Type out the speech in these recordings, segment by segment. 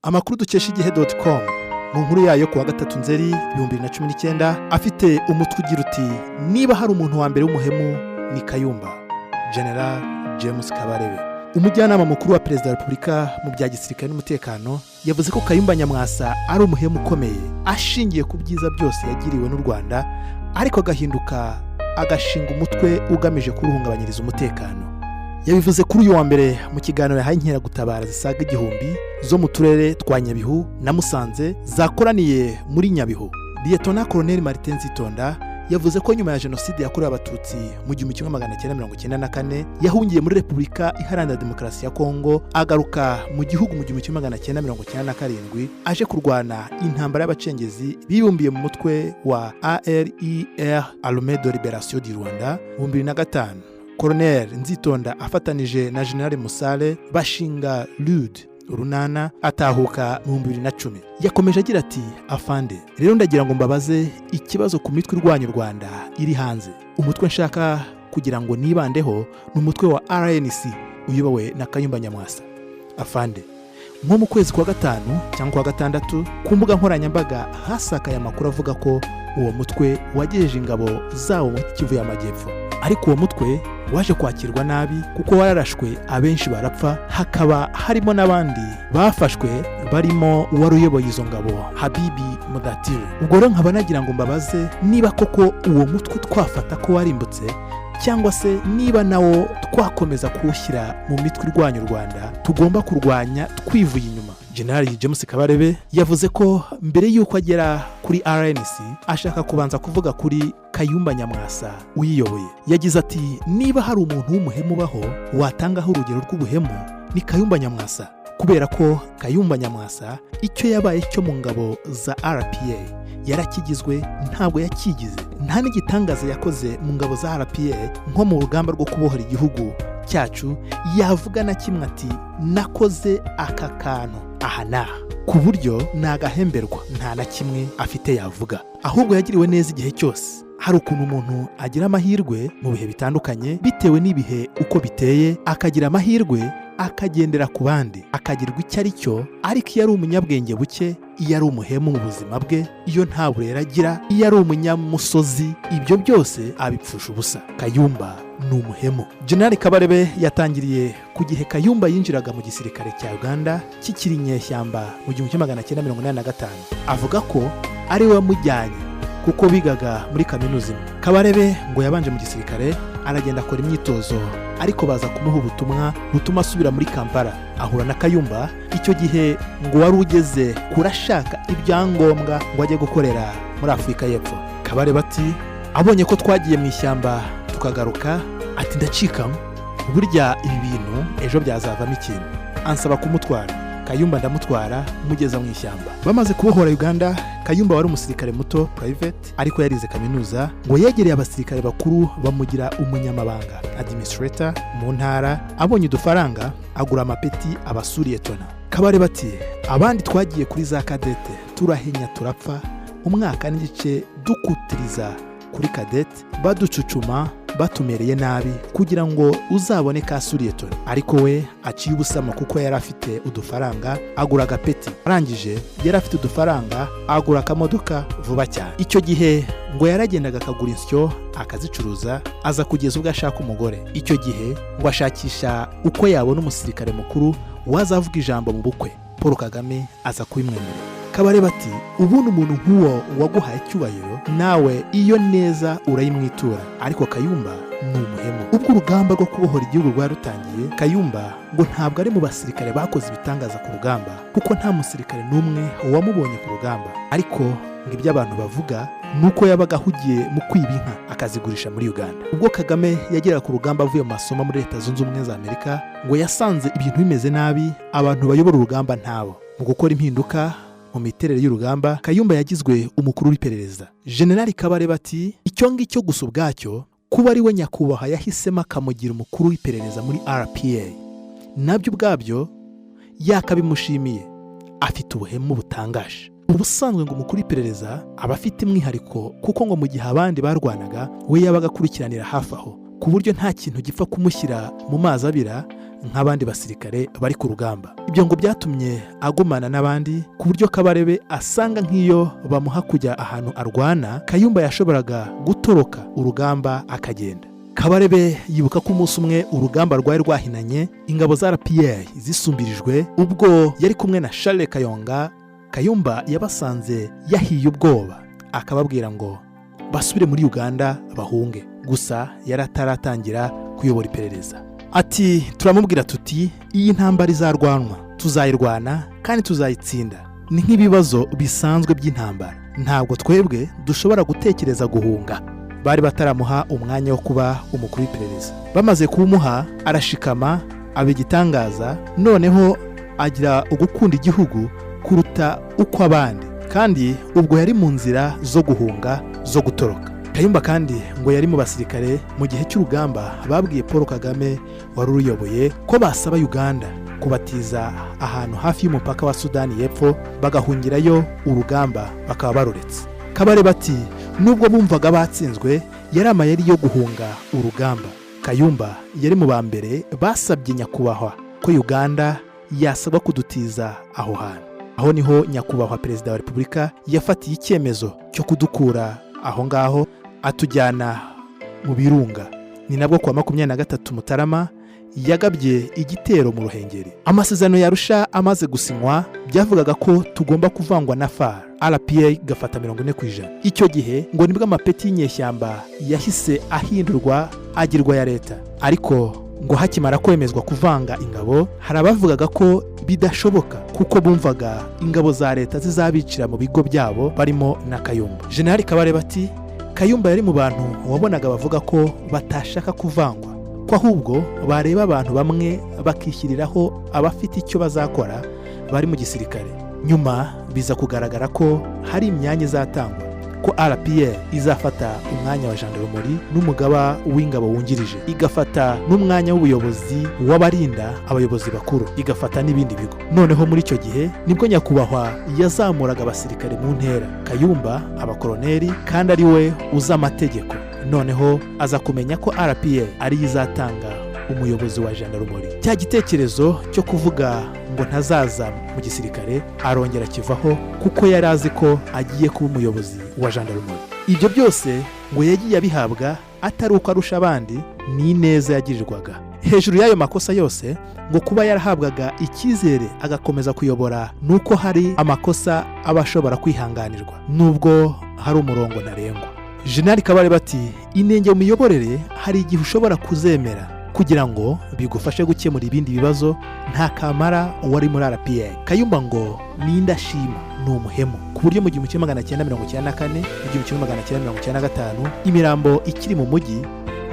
Amakuru dukesha igihe.com mu nkuru yayo kuwa gatatu Nzeri 2019 afite umutwe ugira uti niba hari umuntu wa mbere w'umuhemu ni Kayumba. General James Kabarebe, umujyanama mukuru wa Perezida wa Repubulika mu bya gisirikare n'umutekano, yavuze ko Kayumba Nyamwasa ari umuhemu ukomeye ashingiye ku byiza byose yagiriwe n'u Rwanda, ariko agahinduka agashinga umutwe ugamije kuruhungabanyiriza umutekano. Yabivuze kuri uyu wa mbere mu kiganiro yahaye inkeragutabara zisaga 1000 zo mu turere twa Nyabihu na Musanze zakoraniye muri Nyabihu. Lieutenant Colonel Martin Nzitonda yavuze ko nyuma ya jenoside yakorewe abatutsi mu 1994 yahungiye muri Repubulika Iharanira Demokarasi ya Kongo, agaruka mu gihugu mu 1997 aje kurwana intambara y'abacengezi bibumbiye mu mutwe wa ALIR, Armée de Libération du Rwanda, mu 2005. Colonel Nzitonda afatanije na General Musale bashinga LUD Urunana atahuka mu 2010. Yakomeje agira ati, afande, rero ndagira ngo mbabaze ikibazo ku mitwe irwanya u Rwanda iri hanze. Umutwe nshaka kugira ngo nibandeho ni umutwe wa RNC uyobowe na Kayumba Nyamwasa. Afande, nko mu kwezi kwa gatanu cyangwa kwa gatandatu ku mbuga nkoranyambaga hasakaye amakuru avuga ko uwo mutwe wagejeje ingabo zawo mu Kivu y'Amajyepfo, ariko uwo mutwe waje kwakirwa nabi kuko wararashwe abenshi barapfa, hakaba harimo n'abandi bafashwe barimo uwari uyoboye izo ngabo Habibi Mudatir. Ubwo rero nkaba nagira ngo mbabaze niba koko uwo mutwe twafata ko warimbutse, cyangwa se niba nawo twakomeza kuwushyira mu mitwe irwanya u Rwanda tugomba kurwanya twivuye inyuma. General James Kabarebe yavuze ko mbere y'uko agera kuri RNC ashaka kubanza kuvuga kuri Kayumba Nyamwasa uyiyoboye. Yagize ati, niba hari umuntu w'umuhemu baho watangaho urugero rw'ubuhemu ni Kayumba Nyamwasa, kubera ko Kayumba Nyamwasa icyo yabaye cyo mu ngabo za RPA yarakigizwe, ntabwo yakigize. Nta n'igitangaza yakoze mu ngabo za RPA nko mu rugamba rwo kubohora igihugu cyacu yavuga na kimwe ati nakoze aka kantu aha naha, ku buryo nagahemberwa nta na kimwe afite yavuga. Ahubwo yagiriwe neza igihe cyose. Hari ukuntu umuntu agira amahirwe mu bihe bitandukanye bitewe n'ibihe uko biteye, akagira amahirwe akagendera ku bandi, akagirwa icyo ari cyo, ariko iyo ari umunyabwenge buke, iyo ari umuhemu mu buzima bwe, iyo nta burere agira, iyo ari umunyamusozi, ibyo byose abipfusha ubusa. Kayumba ni umuhemu. General Kabarebe yatangiriye ku gihe Kayumba yinjiraga mu gisirikare cya Uganda kikiri inyeshyamba mu 1985. Avuga ko ari we wamujyanye kuko bigaga muri kaminuza imwe. Kabarebe ngo yabanje mu gisirikare, aragenda akora imyitozo, ariko baza kumuha ubutumwa butuma asubira muri Kampala. Ahura na Kayumba icyo gihe ngo wari ugeze kurashaka ibyangombwa ngo ajye gukorera muri Afurika y'Epfo. Kabarebe ati, abonye ko twagiye mu ishyamba tukagaruka, ati ndacikamo, burya ibi bintu ejo byazavamo ikintu. Ansaba kumutwara. Kayumba ndamutwara, mugeza mu ishyamba. Bamaze kubohora Uganda, Kayumba wari umusirikare muto private, ariko yarize kaminuza, ngo yegereye abasirikare bakuru bamugira umunyamabanga administrator mu ntara. Abonye udufaranga agura amapeti abasuriye tona. Kabarebe ati, abandi twagiye kuri za kadete turahenya turapfa, umwaka n'igice dukutiriza kuri kadete, baducucuma batumereye nabi kugira ngo uzabone kasuriye tona. Ariko we aciye ubusama kuko yari afite udufaranga, agura agapeti. Arangije yari afite udufaranga, agura akamodoka vuba cyane. Icyo gihe ngo yaragendaga akagura insyo akazicuruza, aza kugeza ubwo ashaka umugore. Icyo gihe ngo ashakisha uko yabona umusirikare mukuru wazavuga ijambo mu bukwe. Paul Kagame aza kubimwemerera. Kabarebe ati, ubundi umuntu nk'uwo waguhaye icyubahiro nawe iyo neza urayimwitura. Ariko Kayumba ni umuhemu. Ubwo urugamba rwo kubohora igihugu rwari rutangiye, Kayumba ngo ntabwo ari mu basirikare bakoze ibitangaza ku rugamba, kuko nta musirikare n'umwe wamubonye ku rugamba. Ariko ngo ibyo abantu bavuga nuko yabaga ahugiye mu kwiba inka akazigurisha muri Uganda. Ubwo Kagame yageraga ku rugamba avuye mu masomo muri Leta Zunze Ubumwe za Amerika, ngo yasanze ibintu bimeze nabi, abantu bayobora urugamba ntabo. Mu gukora impinduka mu miterere y'urugamba, Kayumba yagizwe umukuru w'iperereza. General Kabarebe ati, icyo ngicyo gusa ubwacyo kuba ari we nyakubahwa yahisemo akamugira umukuru w'iperereza muri RPA, nabyo ubwabyo yakabimushimiye. Afite ubuhemu butangaje. Ubusanzwe ngo umukuru w'iperereza aba afite umwihariko, kuko ngo mu gihe abandi barwanaga we yabaga akurikiranira hafi aho, ku buryo nta kintu gipfa kumushyira mu mazi abira nk'abandi basirikare bari ku rugamba. Ibyo ngo byatumye agumana n'abandi ku buryo Kabarebe asanga nk'iyo bamuha kujya ahantu arwana, Kayumba yashoboraga gutoroka urugamba akagenda. Kabarebe yibuka ko umunsi umwe urugamba rwari rwahinanye, ingabo za RPA zisumbirijwe, ubwo yari kumwe na Charles Kayonga. Kayumba yabasanze yahiye ubwoba, akababwira ngo basubire muri Uganda bahunge. Gusa yari ataratangira kuyobora iperereza. Ati turamubwira tuti iyi ntambara izarwanwa, tuzayirwana kandi tuzayitsinda. Ni nk'ibibazo bisanzwe by'intambara, ntabwo twebwe dushobora gutekereza guhunga. Bari bataramuha umwanya wo kuba umukuru w'iperereza. Bamaze kuwumuha arashikama, aba igitangaza, noneho agira ugukunda igihugu kuruta uko abandi, kandi ubwo yari mu nzira zo guhunga, zo gutoroka. Kayumba kandi ngo yari mu basirikare mu gihe cy'urugamba babwiye Paul Kagame wari uruyoboye ko basaba Uganda kubatiza ahantu hafi y'umupaka wa Sudani y'Epfo bagahungirayo urugamba bakaba baruretse. Kabarebe ati nubwo bumvaga batsinzwe, yari amayeri yo guhunga urugamba. Kayumba yari mu ba mbere basabye nyakubahwa ko Uganda yasabwa kudutiza aho hantu. Aho niho nyakubahwa Perezida wa Repubulika yafatiye icyemezo cyo kudukura aho ngaho atujyana mu Birunga. Ni nabwo kwa 23 Mutarama yagabye igitero mu Ruhengeri. Amasezerano ya Arusha amaze gusinywa byavugaga ko tugomba kuvangwa na FAR. RPA gafata 40%. Icyo gihe ngo nibwo amapeti y'inyeshyamba yahise ahindurwa agirwa ya leta. Ariko ngo hakimara kwemezwa kuvanga ingabo, hari abavugaga ko bidashoboka kuko bumvaga ingabo za leta zizabicira mu bigo byabo barimo na Kayumba. General Kabarebe ati Kayumba yari mu bantu wabonaga bavuga ko batashaka kuvangwa, ko ahubwo bareba abantu bamwe bakishyiriraho abafite icyo bazakora bari mu gisirikare. Nyuma biza kugaragara ko hari imyanya izatangwa, ko RPA izafata umwanya wa gendarmerie n'umugaba w'ingabo wungirije, igafata n'umwanya w'ubuyobozi w'abarinda abayobozi bakuru, igafata n'ibindi bigo. Noneho muri icyo gihe nibwo nyakubahwa yazamuraga abasirikare mu ntera. Kayumba abakoloneli kandi ari we uzi amategeko. Noneho aza kumenya ko RPA ari izatanga umuyobozi wa gendarmerie. Cya gitekerezo cyo kuvuga ngo ntazaza mu gisirikare arongera kivaho, kuko yari azi ko agiye kuba umuyobozi wa gendarmerie. Ibyo byose ngo yagiye abihabwa atari uko arusha abandi, ni neza yagirirwaga. Hejuru y'ayo makosa yose ngo kuba yarahabwaga icyizere agakomeza kuyobora, nuko hari amakosa aba ashobora kwihanganirwa nubwo hari umurongo ntarengwa. General Kabarebe ati inenge mu miyoborere hari igihe ushobora kuzemera kugira ngo bigufashe gukemura ibindi bibazo, nta kamara wari muri RPA. Kayumba ngo ni indashima, ni umuhemu, ku buryo mu 1994 mu 1995 imirambo ikiri mu mujyi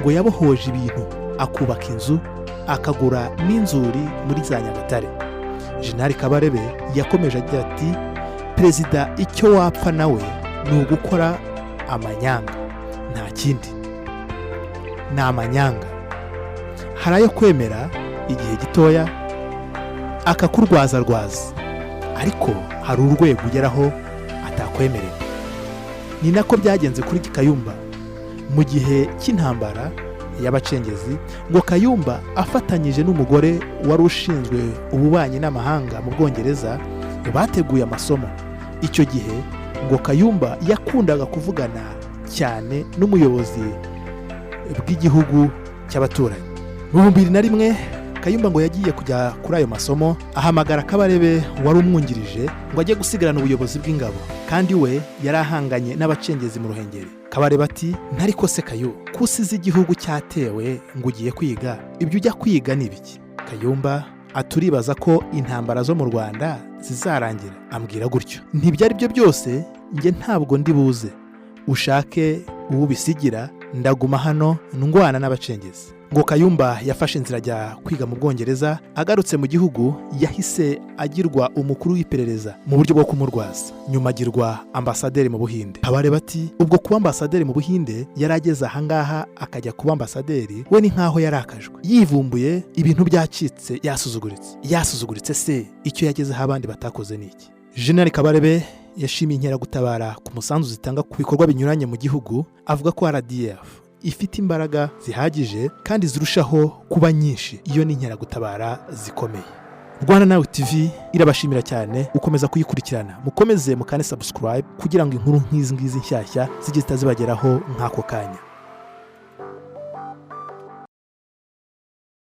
ngo yabohoje ibintu, akubaka inzu, akagura n'inzuri muri za Nyagatare. General Kabarebe yakomeje agira ati perezida icyo wapfa nawe ni ugukora amanyanga, nta kindi, ni amanyanga. Hari ayo kwemera igihe gitoya akakurwaza, ariko hari urwego ugeraho atakwemerera. Ni nako byagenze kuri Kayumba mu gihe cy'intambara y'abacengezi. Ngo Kayumba afatanyije n'umugore wari ushinzwe ububanyi n'amahanga mu Bwongereza bateguye amasomo. Icyo gihe ngo Kayumba yakundaga kuvugana cyane n'umuyobozi bw'igihugu cy'abaturanyi. Mu 2001 Kayumba ngo yagiye kujya kuri ayo masomo, ahamagara Kabarebe wari umwungirije ngo ajye gusigarana ubuyobozi bw'ingabo, kandi we yari ahanganye n'abacengezi mu Ruhengeri. Kabarebe ati ntariko se Kayu, kusize igihugu cyatewe ngo ugiye kwiga, ibyo ujya kwiga ni biki? Kayumba aturibaza ko intambara zo mu Rwanda zizarangira. Ambwira gutyo, ntibyari byo byose, nge ntabwo ndi buze, ushake ubisigira, ndaguma hano ndwana n'abacengezi. Ngo Kayumba yafashe inzira ajya kwiga mu Bwongereza. Agarutse mu gihugu yahise agirwa umukuru w'iperereza mu buryo bwo kumurwaza, nyuma agirwa ambasaderi mu Buhinde. Kabarebe ati ubwo kuba ambasaderi mu Buhinde yarageze ahangaha akajya kuba ambasaderi, we ni nkaho yarakajwe, yivumbuye ibintu byacitse, yasuzuguritse se icyo yagezeho abandi batakoze niki? General Kabarebe yashimiye inkeragutabara ku musanzu zitanga ku bikorwa binyuranye mu gihugu, avuga ko RDF ifite imbaraga zihagije kandi zirushaho kuba nyinshi iyo ni inkeragutabara zikomeye. Rwanda Now TV irabashimira cyane ukomeza kuyikurikirana. Mukomeze mukane subscribe kugira ngo inkuru nk'izi ngizi nshyashya zijye zitazibageraho nk'ako kanya.